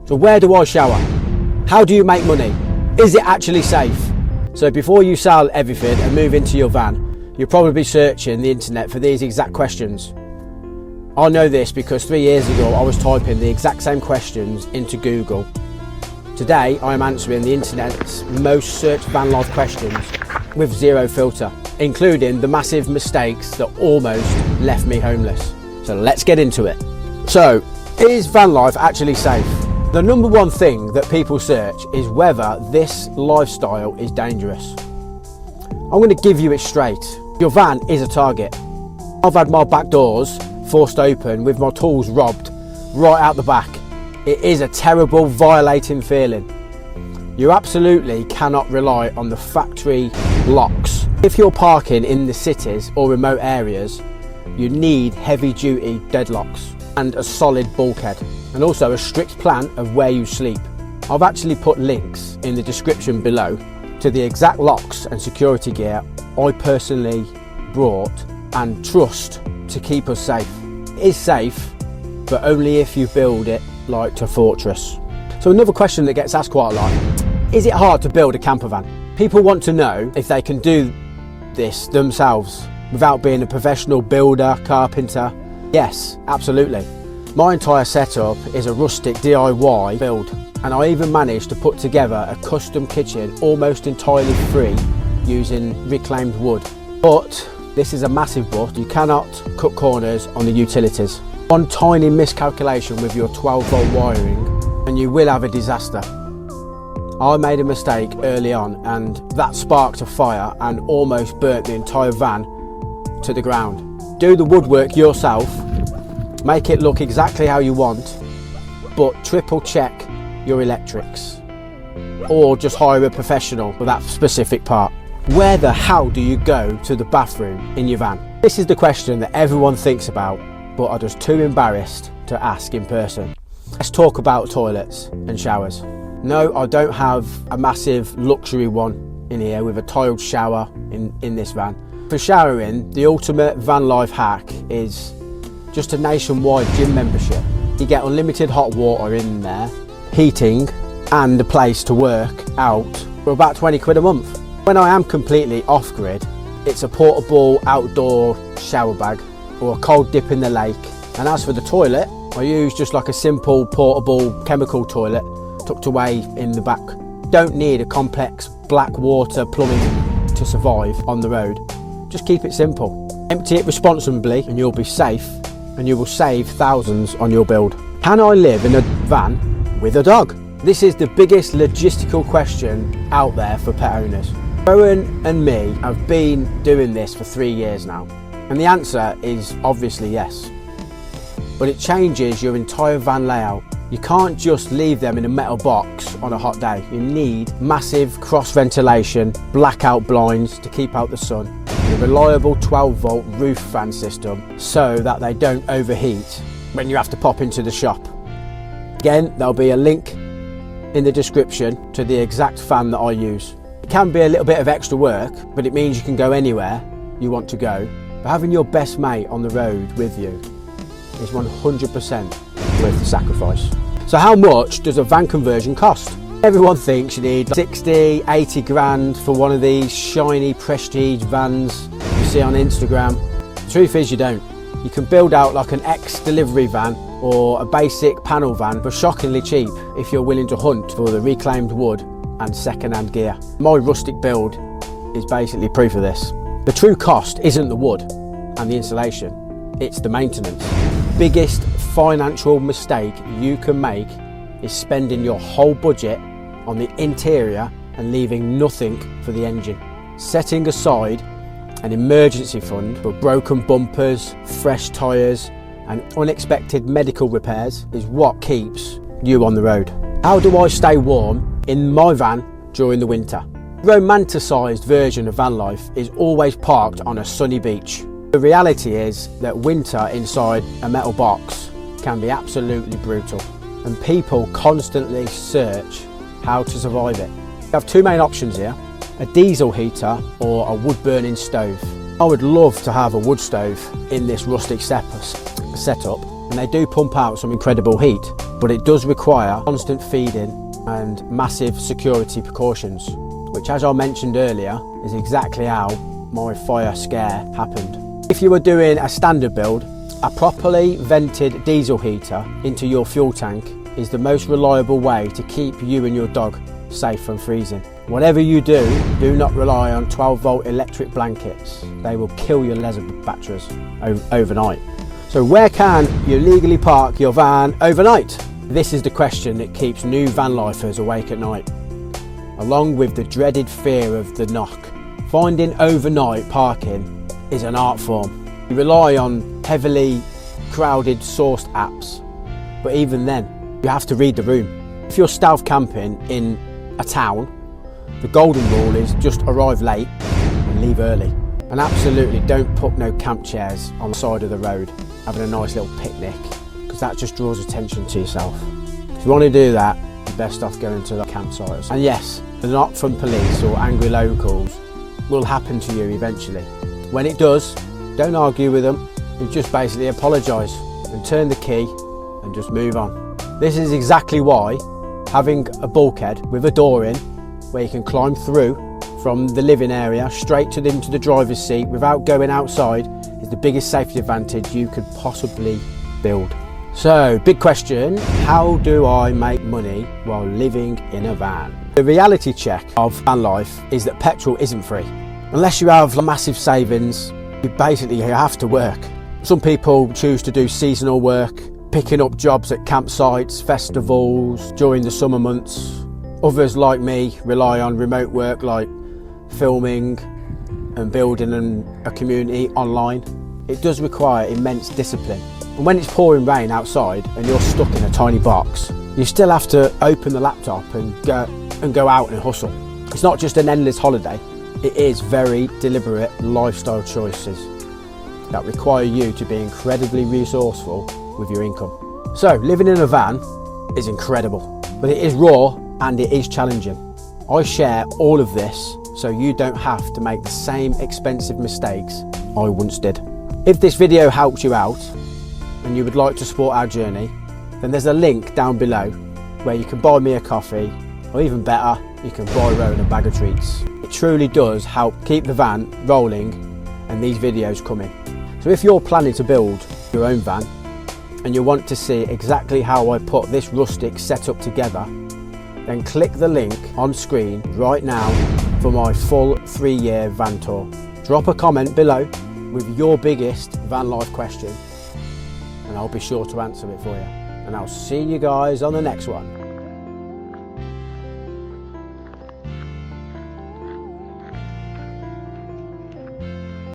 So where do I shower? How do you make money? Is it actually safe? So before you sell everything and move into your van, you'll probably be searching the internet for these exact questions. I know this because 3 years ago I was typing the exact same questions into Google. Today I am answering the internet's most searched van life questions with zero filter, including the massive mistakes that almost left me homeless. So let's get into it. So, is van life actually safe? The number one thing that people search is whether this lifestyle is dangerous. I'm going to give you it straight. Your van is a target. I've had my back doors forced open with my tools robbed right out the back. It is a terrible, violating feeling. You absolutely cannot rely on the factory locks. If you're parking in the cities or remote areas, you need heavy duty deadlocks and a solid bulkhead, and also a strict plan of where you sleep. I've actually put links in the description below to the exact locks and security gear I personally brought and trust to keep us safe. It is safe, but only if you build it like a fortress. So another question that gets asked quite a lot, is it hard to build a camper van? People want to know if they can do this themselves without being a professional builder, carpenter. Yes, absolutely. My entire setup is a rustic DIY build, and I even managed to put together a custom kitchen almost entirely free using reclaimed wood. But this is a massive but, you cannot cut corners on the utilities. One tiny miscalculation with your 12-volt wiring and you will have a disaster. I made a mistake early on and that sparked a fire and almost burnt the entire van to the ground. Do the woodwork yourself, make it look exactly how you want, but triple check your electrics, or just hire a professional for that specific part. Where the hell do you go to the bathroom in your van? This is the question that everyone thinks about, but are just too embarrassed to ask in person. Let's talk about toilets and showers. No, I don't have a massive luxury one in here with a tiled shower in this van. For showering, the ultimate van life hack is just a nationwide gym membership. You get unlimited hot water in there, heating, and a place to work out for about 20 quid a month. When I am completely off grid, it's a portable outdoor shower bag or a cold dip in the lake. And as for the toilet, I use just like a simple portable chemical toilet tucked away in the back. Don't need a complex black water plumbing to survive on the road. Just keep it simple. Empty it responsibly and you'll be safe, and you will save thousands on your build. Can I live in a van with a dog? This is the biggest logistical question out there for pet owners. Owen and me have been doing this for 3 years now, and the answer is obviously yes. But it changes your entire van layout. You can't just leave them in a metal box on a hot day. You need massive cross ventilation, blackout blinds to keep out the sun, and a reliable 12-volt roof fan system so that they don't overheat when you have to pop into the shop. Again, there'll be a link in the description to the exact fan that I use. It can be a little bit of extra work, but it means you can go anywhere you want to go. But having your best mate on the road with you is 100% worth the sacrifice. So how much does a van conversion cost? Everyone thinks you need 60, 80 grand for one of these shiny prestige vans you see on Instagram. The truth is you don't. You can build out like an ex-delivery van or a basic panel van for shockingly cheap if you're willing to hunt for the reclaimed wood and second-hand gear. My rustic build is basically proof of this. The true cost isn't the wood and the installation, it's the maintenance. Biggest financial mistake you can make is spending your whole budget on the interior and leaving nothing for the engine. Setting aside an emergency fund for broken bumpers, fresh tyres and unexpected medical repairs is what keeps you on the road. How do I stay warm in my van during the winter? The romanticised version of van life is always parked on a sunny beach. The reality is that winter inside a metal box can be absolutely brutal, and people constantly search how to survive it. You have two main options here, a diesel heater or a wood burning stove. I would love to have a wood stove in this rustic setup, and they do pump out some incredible heat, but it does require constant feeding and massive security precautions, which, as I mentioned earlier, is exactly how my fire scare happened. If you were doing a standard build, a properly vented diesel heater into your fuel tank is the most reliable way to keep you and your dog safe from freezing. Whatever you do, do not rely on 12-volt electric blankets. They will kill your leisure batteries overnight. So where can you legally park your van overnight? This is the question that keeps new van lifers awake at night, along with the dreaded fear of the knock. Finding overnight parking is an art form. You rely on heavily crowded sourced apps, but even then, you have to read the room. If you're stealth camping in a town, the golden rule is just arrive late and leave early. And absolutely don't put no camp chairs on the side of the road having a nice little picnic, because that just draws attention to yourself. If you want to do that, you're best off going to the campsites. And yes, the knock from police or angry locals will happen to you eventually. When it does, don't argue with them. You just basically apologise and turn the key and just move on. This is exactly why having a bulkhead with a door in where you can climb through from the living area straight into the driver's seat without going outside is the biggest safety advantage you could possibly build. So, big question, how do I make money while living in a van? The reality check of van life is that petrol isn't free. Unless you have massive savings, you have to work. Some people choose to do seasonal work, picking up jobs at campsites, festivals during the summer months. Others, like me, rely on remote work like filming and building a community online. It does require immense discipline. And when it's pouring rain outside and you're stuck in a tiny box, you still have to open the laptop and go out and hustle. It's not just an endless holiday, it is very deliberate lifestyle choices that require you to be incredibly resourceful with your income. So living in a van is incredible, but it is raw and it is challenging. I share all of this so you don't have to make the same expensive mistakes I once did. If this video helped you out and you would like to support our journey, then there's a link down below where you can buy me a coffee, or even better, you can buy Rowan a bag of treats. It truly does help keep the van rolling and these videos coming. So if you're planning to build your own van and you want to see exactly how I put this rustic setup together, then click the link on screen right now for my full 3-year van tour. Drop a comment below with your biggest van life question and I'll be sure to answer it for you. And I'll see you guys on the next one.